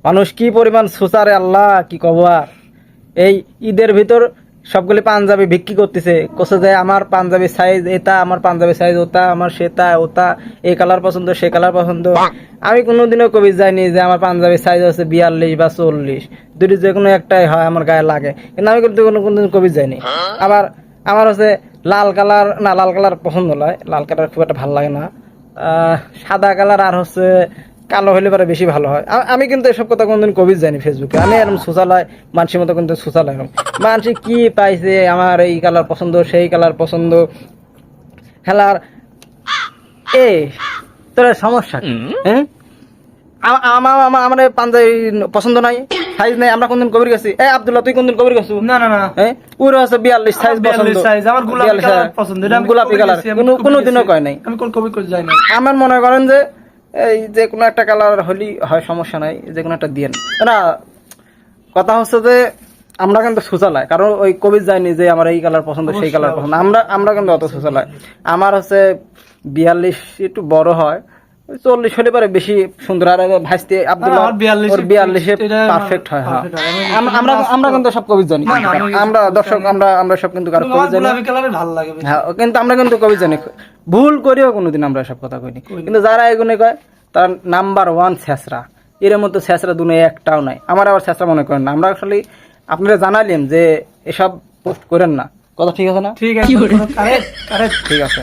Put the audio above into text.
মানুষ কি পরিমাণ সুচারে আল্লাহ কি কব আর। এই ঈদের ভিতর সবগুলি পাঞ্জাবি বিক্রি করতেছে, কোসে যায় আমার পাঞ্জাবি সাইজ এটা, আমার পাঞ্জাবি সাইজ ওটা, আমার সেটা ওটা, এই কালার পছন্দ সে কালার পছন্দ। আমি কোনোদিনও কবি যাইনি যে আমার পাঞ্জাবি সাইজ হচ্ছে 42 বা 40, দুটি যে কোনো একটাই হয় আমার গায়ে লাগে, কিন্তু আমি কিন্তু কোনোদিন কবি যাইনি। আবার আমার হচ্ছে লাল কালার, না লাল কালার পছন্দ নয়, লাল কালার খুব একটা ভালো লাগে না। সাদা কালার আর হচ্ছে কালো হলে পরে বেশি ভালো হয়। আমি কিন্তু এসব কথা কোনদিন কবি জানি ফেসবুকে, আমি এরকম শোষালয় মানুষের মতো কিন্তু শোষালয় মানুষ কি পাইছে আমার এই কালার পছন্দ সেই কালার পছন্দ খেলার। এ তোর সমস্যা কি? হ্যাঁ আমার পাঞ্জাবি পছন্দ নাই, সাইজ নাই, আমরা কোনদিন কবির গেছি? এ আব্দুল্লাহ তুই কোনদিন কবির গেছিস? না না না, হ্যাঁ ওর আছে 42 সাইজ পছন্দ, আমার গোলাপি কালার পছন্দ, এটা আমি গোলাপি কালার কোনোদিনও কয় নাই। আমি কোন কবি করে যাই না। আমার মনে করেন যে এই যে কোনো একটা কালার হলি হয় সমস্যা নাই, যে কোনো একটা দিয়ে না। কথা হচ্ছে যে আমরা কিন্তু শোষালাই, কারণ ওই কবি যায়নি যে আমার এই কালার পছন্দ সেই কালার পছন্দ, আমরা কিন্তু অত শোষালাই। আমার হচ্ছে 42 একটু বড় হয়, 40 হলে পরে বেশি সুন্দর। আর ভাইস্তে আব্দুল্লাহ 42 পারফেক্ট হয়। হ্যাঁ আমরা কিন্তু সব কবি জানি, আমরা দর্শক আমরা সব কিন্তু কারো কবি জানি। হ্যাঁ কিন্তু আমরা কিন্তু কবি জানি, ভুল করিও কোনোদিন আমরা সব কথা কইনি। কিন্তু যারা এগুলো কয় তারা নাম্বার 1 ছেঁচড়া, এর মতো ছেঁচড়া দুনিয়া একটাও নাই। আমার আবার ছেঁচড়া মনে করেন না, আমরা আসলে আপনারা জানাইলেন যে এসব পোস্ট করেন না, কথা ঠিক আছে না? ঠিক আছে, ঠিক আছে।